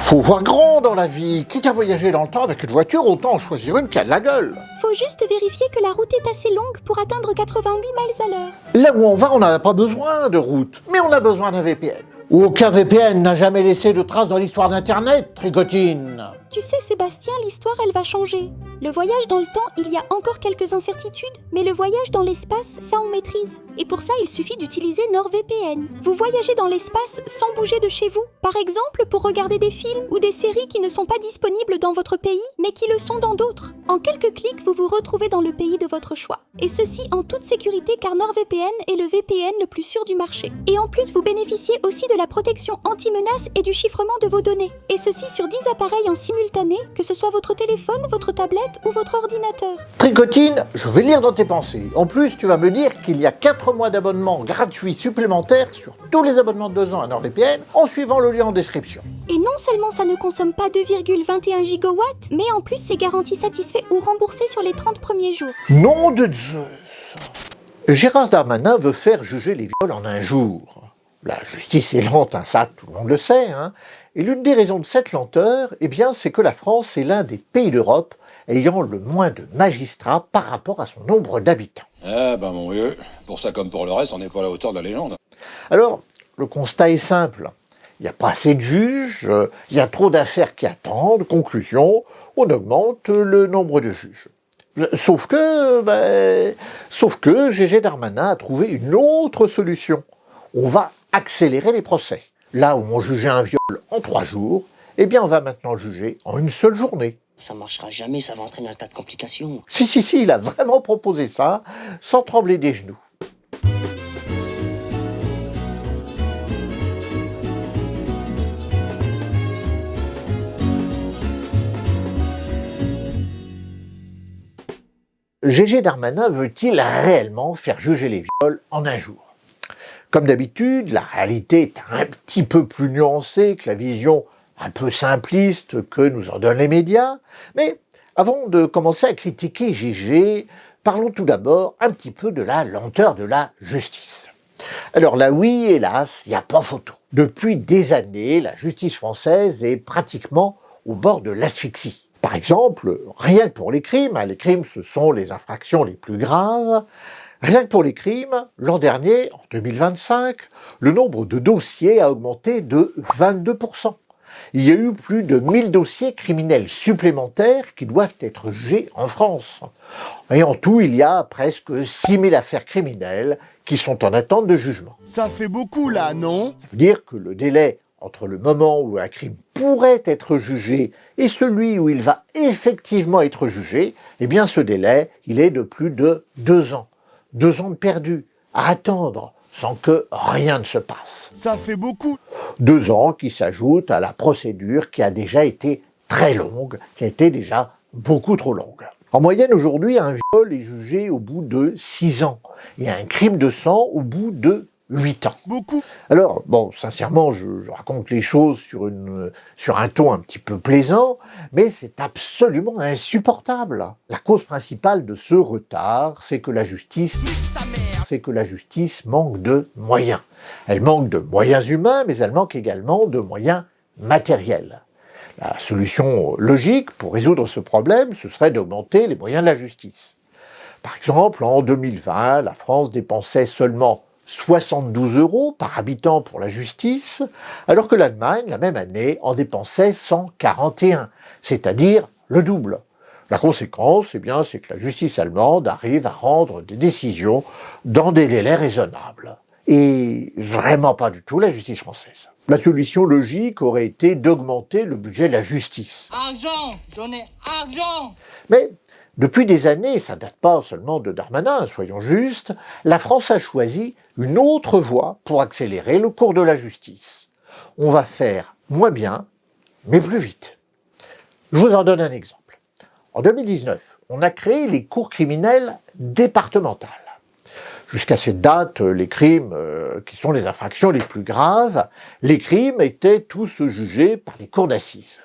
Faut voir grand dans la vie. Quitte à voyager dans le temps avec une voiture, autant en choisir une qui a de la gueule. Faut juste vérifier que la route est assez longue pour atteindre 88 miles à l'heure. Là où on va, on n'a pas besoin de route, mais on a besoin d'un VPN. Aucun VPN n'a jamais laissé de traces dans l'histoire d'Internet, Tricotine. Tu sais Sébastien, l'histoire elle va changer. Le voyage dans le temps, il y a encore quelques incertitudes, mais le voyage dans l'espace, ça on maîtrise. Et pour ça, il suffit d'utiliser NordVPN. Vous voyagez dans l'espace sans bouger de chez vous. Par exemple, pour regarder des films ou des séries qui ne sont pas disponibles dans votre pays, mais qui le sont dans d'autres. En quelques clics, vous vous retrouvez dans le pays de votre choix. Et ceci en toute sécurité car NordVPN est le VPN le plus sûr du marché. Et en plus, vous bénéficiez aussi de la protection anti-menace et du chiffrement de vos données. Et ceci sur 10 appareils en simultané, que ce soit votre téléphone, votre tablette ou votre ordinateur. Tricotine, je vais lire dans tes pensées. En plus, tu vas me dire qu'il y a 4 mois d'abonnement gratuit supplémentaires sur tous les abonnements de 2 ans à NordVPN en suivant le lien en description. Et non seulement ça ne consomme pas 2,21 gigawatts, mais en plus c'est garanti satisfait ou remboursé sur les 30 premiers jours. Nom de Zeus. Gérard Darmanin veut faire juger les viols en un jour. La justice est lente, hein, ça tout le monde le sait. Hein. Et l'une des raisons de cette lenteur, eh bien, c'est que la France est l'un des pays d'Europe ayant le moins de magistrats par rapport à son nombre d'habitants. Eh ben mon vieux, pour ça comme pour le reste, on n'est pas à la hauteur de la légende. Alors, le constat est simple. Il n'y a pas assez de juges, il y a trop d'affaires qui attendent. Conclusion, on augmente le nombre de juges. Sauf que Gégé Darmanin a trouvé une autre solution. On va accélérer les procès. Là où on jugeait un viol en 3 jours, eh bien on va maintenant le juger en une seule journée. Ça marchera jamais, ça va entraîner un tas de complications. Si, il a vraiment proposé ça, sans trembler des genoux. Gégé Darmanin veut-il réellement faire juger les viols en un jour? Comme d'habitude, la réalité est un petit peu plus nuancée que la vision un peu simpliste que nous en donnent les médias. Mais avant de commencer à critiquer Gégé, parlons tout d'abord un petit peu de la lenteur de la justice. Alors là, oui, hélas, il n'y a pas photo. Depuis des années, la justice française est pratiquement au bord de l'asphyxie. Par exemple, rien que pour les crimes, les crimes ce sont les infractions les plus graves, rien que pour les crimes, l'an dernier, en 2025, le nombre de dossiers a augmenté de 22%. Il y a eu plus de 1000 dossiers criminels supplémentaires qui doivent être jugés en France. Et en tout, il y a presque 6000 affaires criminelles qui sont en attente de jugement. Ça fait beaucoup là, non? Ça veut dire que le délai entre le moment où un crime pourrait être jugé et celui où il va effectivement être jugé, eh bien ce délai, il est de plus de 2 ans. 2 ans de perdu à attendre sans que rien ne se passe. Ça fait beaucoup. 2 ans qui s'ajoutent à la procédure qui a déjà été très longue, qui a été déjà beaucoup trop longue. En moyenne aujourd'hui, un viol est jugé au bout de 6 ans et un crime de sang au bout de 8 ans. Beaucoup. Alors, bon, sincèrement, je raconte les choses sur un ton un petit peu plaisant, mais c'est absolument insupportable. La cause principale de ce retard, c'est que la justice manque de moyens. Elle manque de moyens humains, mais elle manque également de moyens matériels. La solution logique pour résoudre ce problème, ce serait d'augmenter les moyens de la justice. Par exemple, en 2020, la France dépensait seulement 72 € par habitant pour la justice, alors que l'Allemagne, la même année, en dépensait 141, c'est-à-dire le double. La conséquence, eh bien, c'est que la justice allemande arrive à rendre des décisions dans des délais raisonnables. Et vraiment pas du tout la justice française. La solution logique aurait été d'augmenter le budget de la justice. Argent, donnez argent. Mais depuis des années, ça ne date pas seulement de Darmanin, soyons justes, la France a choisi une autre voie pour accélérer le cours de la justice. On va faire moins bien, mais plus vite. Je vous en donne un exemple. En 2019, on a créé les cours criminelles départementales. Jusqu'à cette date, les crimes, qui sont les infractions les plus graves, les crimes étaient tous jugés par les cours d'assises.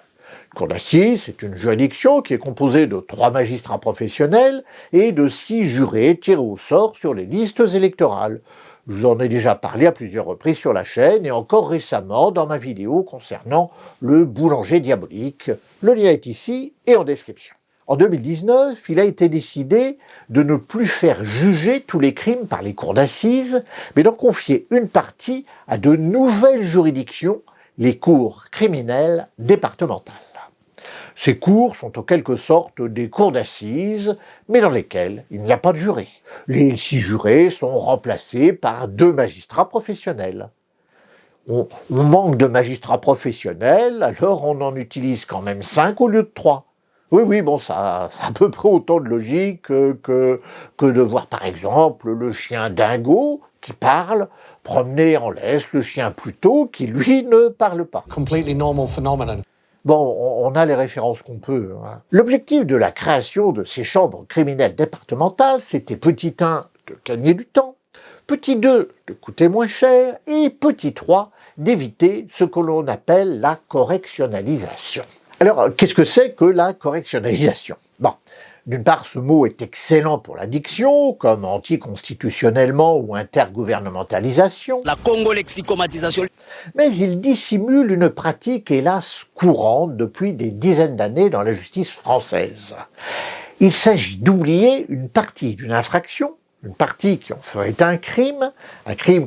La cour d'assises, c'est une juridiction qui est composée de 3 magistrats professionnels et de 6 jurés tirés au sort sur les listes électorales. Je vous en ai déjà parlé à plusieurs reprises sur la chaîne et encore récemment dans ma vidéo concernant le boulanger diabolique. Le lien est ici et en description. En 2019, il a été décidé de ne plus faire juger tous les crimes par les cours d'assises, mais d'en confier une partie à de nouvelles juridictions, les cours criminelles départementales. Ces cours sont en quelque sorte des cours d'assises, mais dans lesquels il n'y a pas de jurés. Les 6 jurés sont remplacés par 2 magistrats professionnels. On manque de magistrats professionnels, alors on en utilise quand même 5 au lieu de 3. Oui, bon, ça a à peu près autant de logique que de voir par exemple le chien dingo qui parle, promener en laisse le chien Pluto qui lui ne parle pas. Completely normal phenomenon. Bon, on a les références qu'on peut. Hein. L'objectif de la création de ces chambres criminelles départementales, c'était petit 1, de gagner du temps, petit 2, de coûter moins cher, et petit 3, d'éviter ce que l'on appelle la correctionnalisation. Alors, qu'est-ce que c'est que la correctionnalisation? Bon, d'une part, ce mot est excellent pour la diction, comme anticonstitutionnellement ou intergouvernementalisation. La congolexicomatisation. Mais il dissimule une pratique hélas courante depuis des dizaines d'années dans la justice française. Il s'agit d'oublier une partie d'une infraction, une partie qui en ferait un crime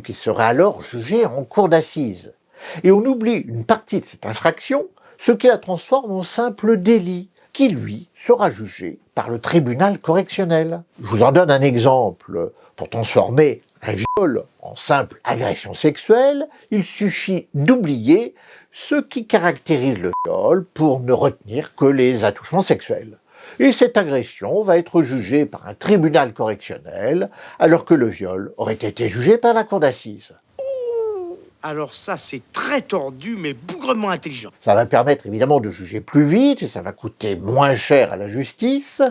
qui serait alors jugé en cour d'assises. Et on oublie une partie de cette infraction, ce qui la transforme en simple délit, qui lui sera jugé par le tribunal correctionnel. Je vous en donne un exemple. Pour transformer un viol en simple agression sexuelle, il suffit d'oublier ce qui caractérise le viol pour ne retenir que les attouchements sexuels. Et cette agression va être jugée par un tribunal correctionnel, alors que le viol aurait été jugé par la cour d'assises. Alors ça, c'est très tordu, mais bougrement intelligent. Ça va permettre évidemment de juger plus vite et ça va coûter moins cher à la justice,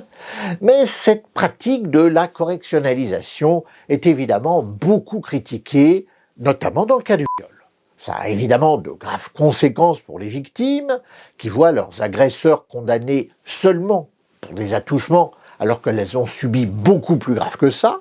mais cette pratique de la correctionnalisation est évidemment beaucoup critiquée, notamment dans le cas du viol. Ça a évidemment de graves conséquences pour les victimes, qui voient leurs agresseurs condamnés seulement pour des attouchements, alors qu'elles ont subi beaucoup plus grave que ça.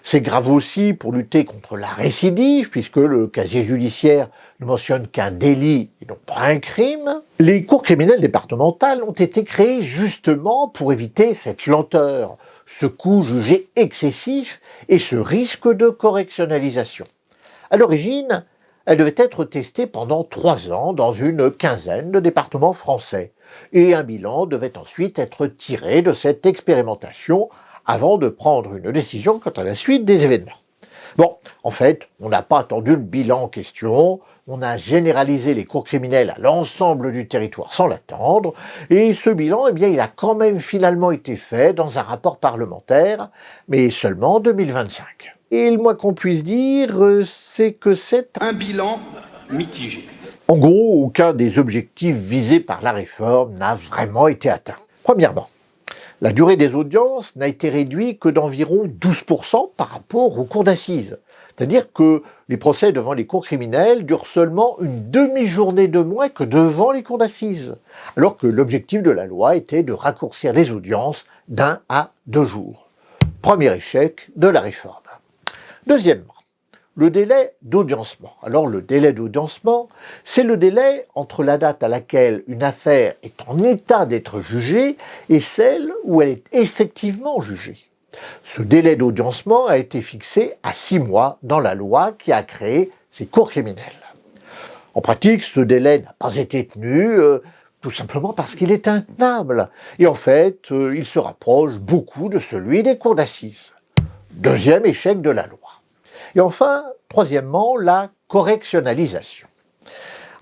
C'est grave aussi pour lutter contre la récidive, puisque le casier judiciaire ne mentionne qu'un délit et non pas un crime. Les cours criminelles départementales ont été créées justement pour éviter cette lenteur, ce coût jugé excessif et ce risque de correctionnalisation. À l'origine, elles devaient être testées pendant 3 ans dans une quinzaine de départements français, et un bilan devait ensuite être tiré de cette expérimentation avant de prendre une décision quant à la suite des événements. Bon, en fait, on n'a pas attendu le bilan en question, on a généralisé les cours criminels à l'ensemble du territoire sans l'attendre, et ce bilan, eh bien, il a quand même finalement été fait dans un rapport parlementaire, mais seulement en 2025. Et le moins qu'on puisse dire, c'est que c'est Un bilan mitigé. En gros, aucun des objectifs visés par la réforme n'a vraiment été atteint. Premièrement, la durée des audiences n'a été réduite que d'environ 12% par rapport aux cours d'assises. C'est-à-dire que les procès devant les cours criminelles durent seulement une demi-journée de moins que devant les cours d'assises, alors que l'objectif de la loi était de raccourcir les audiences d'1 à 2 jours. Premier échec de la réforme. Deuxièmement, le délai d'audiencement. Alors le délai d'audiencement, c'est le délai entre la date à laquelle une affaire est en état d'être jugée et celle où elle est effectivement jugée. Ce délai d'audiencement a été fixé à 6 mois dans la loi qui a créé ces cours criminelles. En pratique, ce délai n'a pas été tenu, tout simplement parce qu'il est intenable. Et en fait, il se rapproche beaucoup de celui des cours d'assises. Deuxième échec de la loi. Et enfin, troisièmement, la correctionnalisation.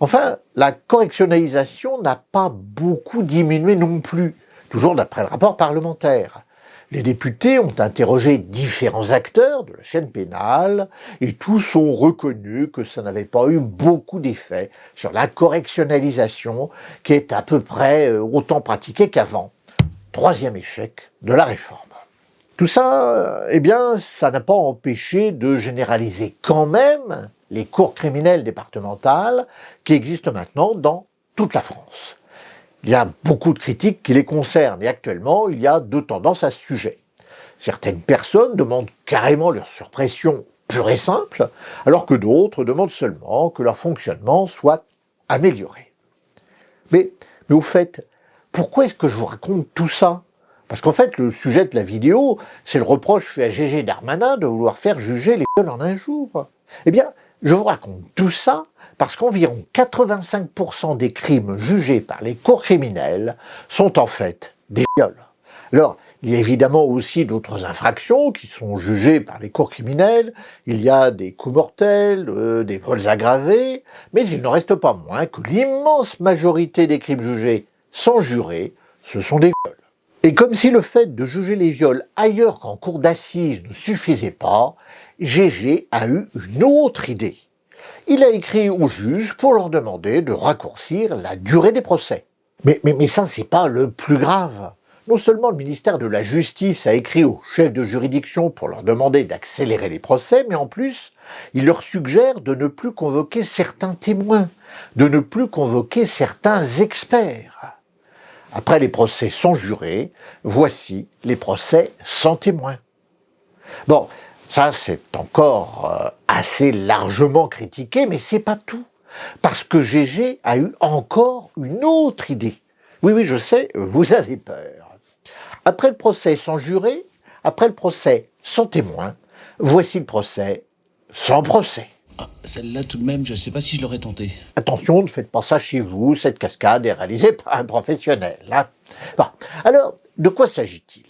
Enfin, la correctionnalisation n'a pas beaucoup diminué non plus, toujours d'après le rapport parlementaire. Les députés ont interrogé différents acteurs de la chaîne pénale et tous ont reconnu que ça n'avait pas eu beaucoup d'effet sur la correctionnalisation qui est à peu près autant pratiquée qu'avant. Troisième échec de la réforme. Tout ça, eh bien, ça n'a pas empêché de généraliser quand même les cours criminelles départementales qui existent maintenant dans toute la France. Il y a beaucoup de critiques qui les concernent et actuellement, il y a 2 tendances à ce sujet. Certaines personnes demandent carrément leur suppression pur et simple, alors que d'autres demandent seulement que leur fonctionnement soit amélioré. Mais au fait, pourquoi est-ce que je vous raconte tout ça? Parce qu'en fait, le sujet de la vidéo, c'est le reproche fait à Gégé Darmanin de vouloir faire juger les viols en un jour. Eh bien, je vous raconte tout ça parce qu'environ 85% des crimes jugés par les cours criminelles sont en fait des viols. Alors, il y a évidemment aussi d'autres infractions qui sont jugées par les cours criminelles, il y a des coups mortels, des vols aggravés, mais il n'en reste pas moins que l'immense majorité des crimes jugés sans juré, ce sont des viols. Et comme si le fait de juger les viols ailleurs qu'en cour d'assises ne suffisait pas, Gégé a eu une autre idée. Il a écrit aux juges pour leur demander de raccourcir la durée des procès. Mais ça, c'est pas le plus grave. Non seulement le ministère de la Justice a écrit aux chefs de juridiction pour leur demander d'accélérer les procès, mais en plus, il leur suggère de ne plus convoquer certains témoins, de ne plus convoquer certains experts. Après les procès sans juré, voici les procès sans témoins. Bon, ça c'est encore assez largement critiqué, mais c'est pas tout. Parce que Gégé a eu encore une autre idée. Oui, je sais, vous avez peur. Après le procès sans juré, après le procès sans témoin, voici le procès sans procès. Ah, celle-là tout de même, je ne sais pas si je l'aurais tentée. Attention, ne faites pas ça chez vous, cette cascade est réalisée par un professionnel. Hein. Bon, alors, de quoi s'agit-il?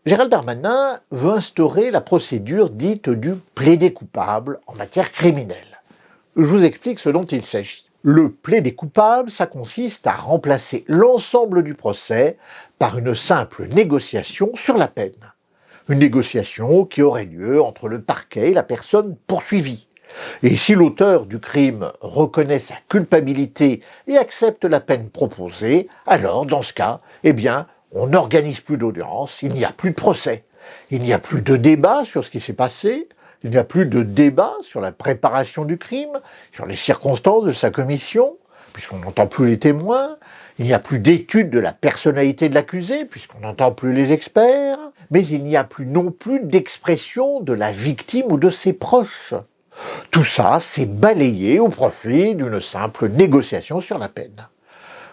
Gérald Darmanin veut instaurer la procédure dite du plaidé coupable en matière criminelle. Je vous explique ce dont il s'agit. Le plaidé coupable, ça consiste à remplacer l'ensemble du procès par une simple négociation sur la peine. Une négociation qui aurait lieu entre le parquet et la personne poursuivie. Et si l'auteur du crime reconnaît sa culpabilité et accepte la peine proposée, alors, dans ce cas, on n'organise plus d'audience, il n'y a plus de procès. Il n'y a plus de débat sur ce qui s'est passé, il n'y a plus de débat sur la préparation du crime, sur les circonstances de sa commission, puisqu'on n'entend plus les témoins, il n'y a plus d'étude de la personnalité de l'accusé, puisqu'on n'entend plus les experts, mais il n'y a plus non plus d'expression de la victime ou de ses proches. Tout ça, c'est balayé au profit d'une simple négociation sur la peine.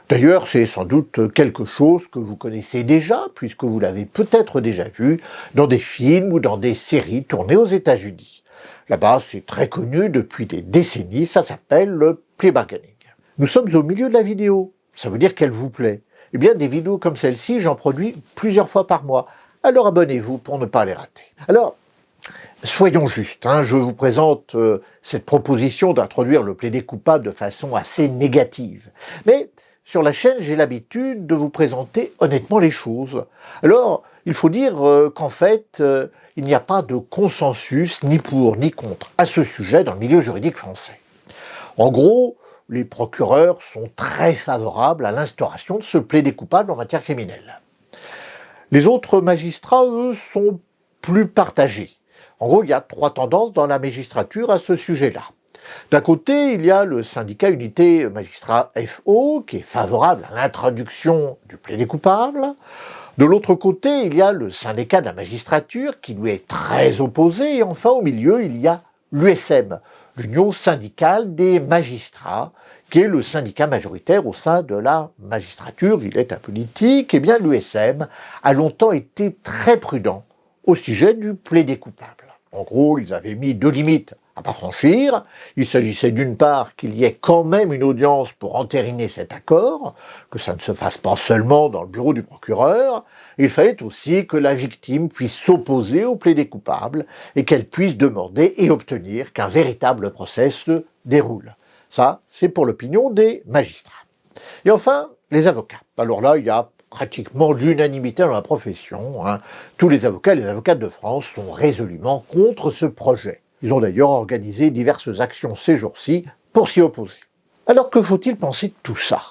D'ailleurs, c'est sans doute quelque chose que vous connaissez déjà, puisque vous l'avez peut-être déjà vu dans des films ou dans des séries tournées aux États-Unis. Là-bas, c'est très connu depuis des décennies, ça s'appelle le plea bargaining. Nous sommes au milieu de la vidéo, ça veut dire qu'elle vous plaît. Eh bien, des vidéos comme celle-ci, j'en produis plusieurs fois par mois. Alors abonnez-vous pour ne pas les rater. Alors, soyons justes, je vous présente cette proposition d'introduire le plaidé coupable de façon assez négative. Mais sur la chaîne, j'ai l'habitude de vous présenter honnêtement les choses. Alors, il faut dire qu'en fait, il n'y a pas de consensus ni pour ni contre à ce sujet dans le milieu juridique français. En gros, les procureurs sont très favorables à l'instauration de ce plaidé coupable en matière criminelle. Les autres magistrats, eux, sont plus partagés. En gros, il y a 3 tendances dans la magistrature à ce sujet-là. D'un côté, il y a le syndicat Unité Magistrats FO qui est favorable à l'introduction du plaidé coupable. De l'autre côté, il y a le syndicat de la magistrature qui lui est très opposé. Et enfin, au milieu, il y a l'USM, l'Union syndicale des magistrats, qui est le syndicat majoritaire au sein de la magistrature. Il est apolitique. Eh bien, l'USM a longtemps été très prudent au sujet du plaidé coupable. En gros, ils avaient mis 2 limites à pas franchir. Il s'agissait d'une part qu'il y ait quand même une audience pour entériner cet accord, que ça ne se fasse pas seulement dans le bureau du procureur. Il fallait aussi que la victime puisse s'opposer au plaidé coupable et qu'elle puisse demander et obtenir qu'un véritable procès se déroule. Ça, c'est pour l'opinion des magistrats. Et enfin, les avocats. Alors là, il y a pratiquement l'unanimité dans la profession. Tous les avocats et les avocates de France sont résolument contre ce projet. Ils ont d'ailleurs organisé diverses actions ces jours-ci pour s'y opposer. Alors que faut-il penser de tout ça?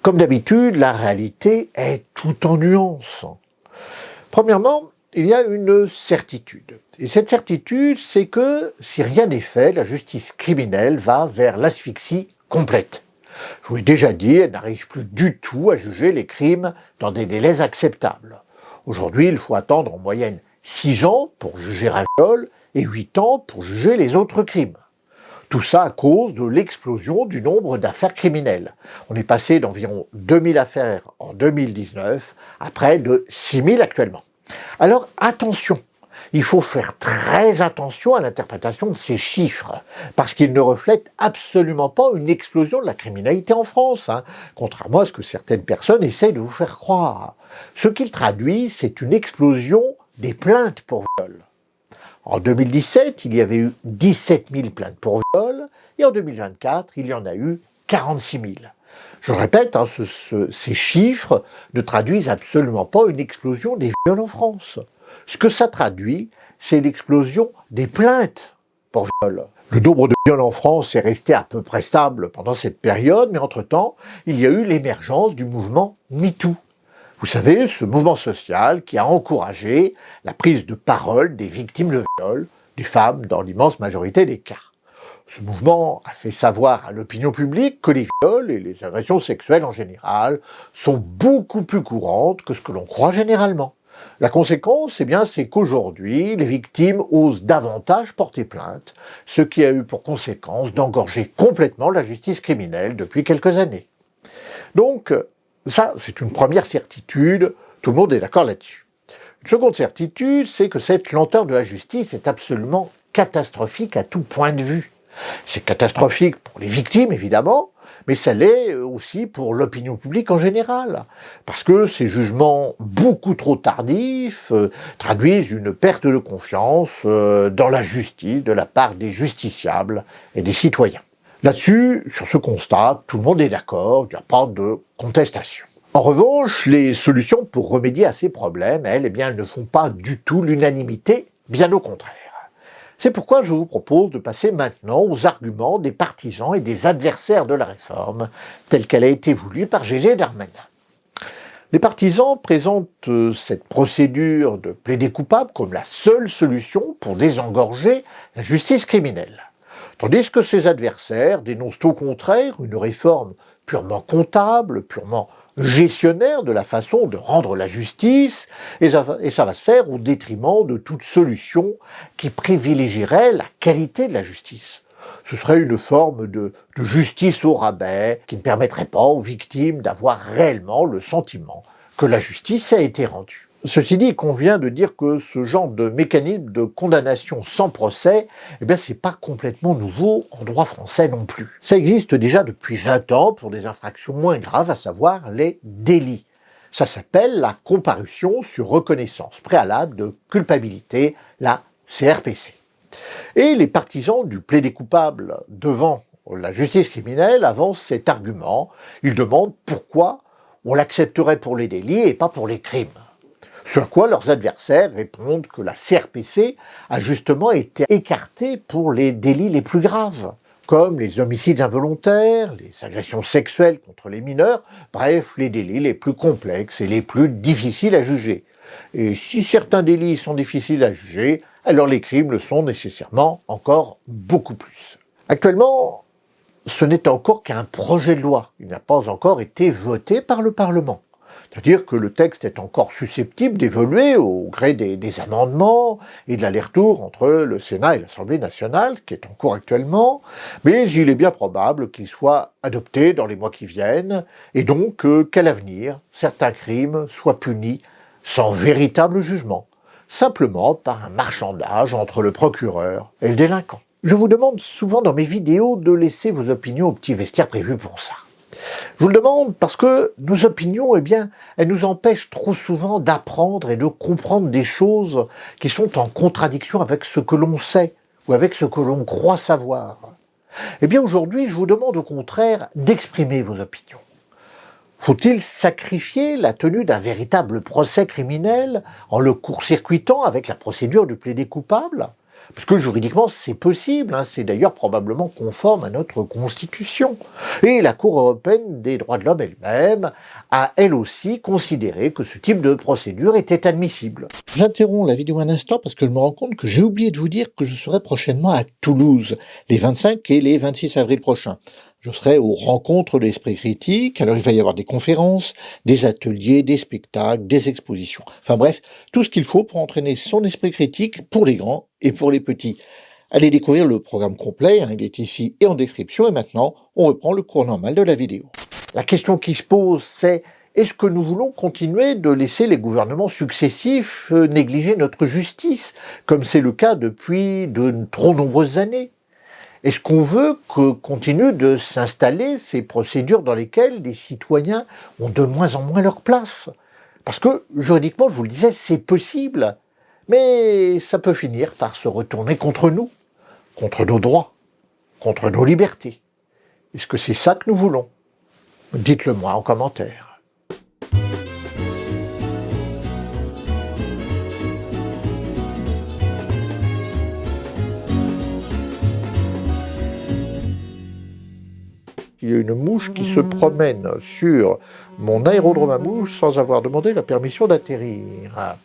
Comme d'habitude, la réalité est tout en nuances. Premièrement, il y a une certitude. Et cette certitude, c'est que si rien n'est fait, la justice criminelle va vers l'asphyxie complète. Je vous l'ai déjà dit, elle n'arrive plus du tout à juger les crimes dans des délais acceptables. Aujourd'hui, il faut attendre en moyenne 6 ans pour juger un viol et 8 ans pour juger les autres crimes. Tout ça à cause de l'explosion du nombre d'affaires criminelles. On est passé d'environ 2000 affaires en 2019 à près de 6000 actuellement. Alors attention, il faut faire très attention à l'interprétation de ces chiffres, parce qu'ils ne reflètent absolument pas une explosion de la criminalité en France, contrairement à ce que certaines personnes essayent de vous faire croire. Ce qu'ils traduisent, c'est une explosion des plaintes pour viol. En 2017, il y avait eu 17 000 plaintes pour viol, et en 2024, il y en a eu 46 000. Je le répète, ces chiffres ne traduisent absolument pas une explosion des viols en France. Ce que ça traduit, c'est l'explosion des plaintes pour viol. Le nombre de viols en France est resté à peu près stable pendant cette période, mais entre-temps, il y a eu l'émergence du mouvement MeToo. Vous savez, ce mouvement social qui a encouragé la prise de parole des victimes de viol, des femmes dans l'immense majorité des cas. Ce mouvement a fait savoir à l'opinion publique que les viols et les agressions sexuelles en général sont beaucoup plus courantes que ce que l'on croit généralement. La conséquence, c'est qu'aujourd'hui, les victimes osent davantage porter plainte, ce qui a eu pour conséquence d'engorger complètement la justice criminelle depuis quelques années. Donc, ça, c'est une première certitude, tout le monde est d'accord là-dessus. Une seconde certitude, c'est que cette lenteur de la justice est absolument catastrophique à tout point de vue. C'est catastrophique pour les victimes, évidemment, mais ça l'est aussi pour l'opinion publique en général, parce que ces jugements beaucoup trop tardifs traduisent une perte de confiance dans la justice de la part des justiciables et des citoyens. Là-dessus, sur ce constat, tout le monde est d'accord, il n'y a pas de contestation. En revanche, les solutions pour remédier à ces problèmes, elles ne font pas du tout l'unanimité, bien au contraire. C'est pourquoi je vous propose de passer maintenant aux arguments des partisans et des adversaires de la réforme, telle qu'elle a été voulue par Gégé Darmanin. Les partisans présentent cette procédure de plaider coupable comme la seule solution pour désengorger la justice criminelle. Tandis que ses adversaires dénoncent au contraire une réforme purement comptable, purement gestionnaire de la façon de rendre la justice, et ça va se faire au détriment de toute solution qui privilégierait la qualité de la justice. Ce serait une forme de justice au rabais qui ne permettrait pas aux victimes d'avoir réellement le sentiment que la justice a été rendue. Ceci dit, il convient de dire que ce genre de mécanisme de condamnation sans procès, c'est pas complètement nouveau en droit français non plus. Ça existe déjà depuis 20 ans pour des infractions moins graves, à savoir les délits. Ça s'appelle la comparution sur reconnaissance préalable de culpabilité, la CRPC. Et les partisans du plaider coupable devant la justice criminelle avancent cet argument. Ils demandent pourquoi on l'accepterait pour les délits et pas pour les crimes. Sur quoi leurs adversaires répondent que la CRPC a justement été écartée pour les délits les plus graves, comme les homicides involontaires, les agressions sexuelles contre les mineurs, bref, les délits les plus complexes et les plus difficiles à juger. Et si certains délits sont difficiles à juger, alors les crimes le sont nécessairement encore beaucoup plus. Actuellement, ce n'est encore qu'un projet de loi. Il n'a pas encore été voté par le Parlement. C'est-à-dire que le texte est encore susceptible d'évoluer au gré des amendements et de l'aller-retour entre le Sénat et l'Assemblée nationale, qui est en cours actuellement, mais il est bien probable qu'il soit adopté dans les mois qui viennent, et donc qu'à l'avenir, certains crimes soient punis sans véritable jugement, simplement par un marchandage entre le procureur et le délinquant. Je vous demande souvent dans mes vidéos de laisser vos opinions au petit vestiaire prévu pour ça. Je vous le demande parce que nos opinions, elles nous empêchent trop souvent d'apprendre et de comprendre des choses qui sont en contradiction avec ce que l'on sait ou avec ce que l'on croit savoir. Aujourd'hui, je vous demande au contraire d'exprimer vos opinions. Faut-il sacrifier la tenue d'un véritable procès criminel en le court-circuitant avec la procédure du plaider coupable ? Parce que juridiquement, c'est possible, c'est d'ailleurs probablement conforme à notre Constitution. Et la Cour européenne des droits de l'homme elle-même a elle aussi considéré que ce type de procédure était admissible. J'interromps la vidéo un instant parce que je me rends compte que j'ai oublié de vous dire que je serai prochainement à Toulouse, les 25 et les 26 avril prochains. Je serai aux rencontres de l'esprit critique, alors il va y avoir des conférences, des ateliers, des spectacles, des expositions. Enfin bref, tout ce qu'il faut pour entraîner son esprit critique pour les grands et pour les petits. Allez découvrir le programme complet, il est ici et en description, et maintenant, on reprend le cours normal de la vidéo. La question qui se pose, c'est est-ce que nous voulons continuer de laisser les gouvernements successifs négliger notre justice, comme c'est le cas depuis de trop nombreuses années ? Est-ce qu'on veut que continuent de s'installer ces procédures dans lesquelles les citoyens ont de moins en moins leur place ? Parce que, juridiquement, je vous le disais, c'est possible, mais ça peut finir par se retourner contre nous, contre nos droits, contre nos libertés. Est-ce que c'est ça que nous voulons ? Dites-le moi en commentaire. Il y a une mouche qui se promène sur mon aérodrome à mouches sans avoir demandé la permission d'atterrir.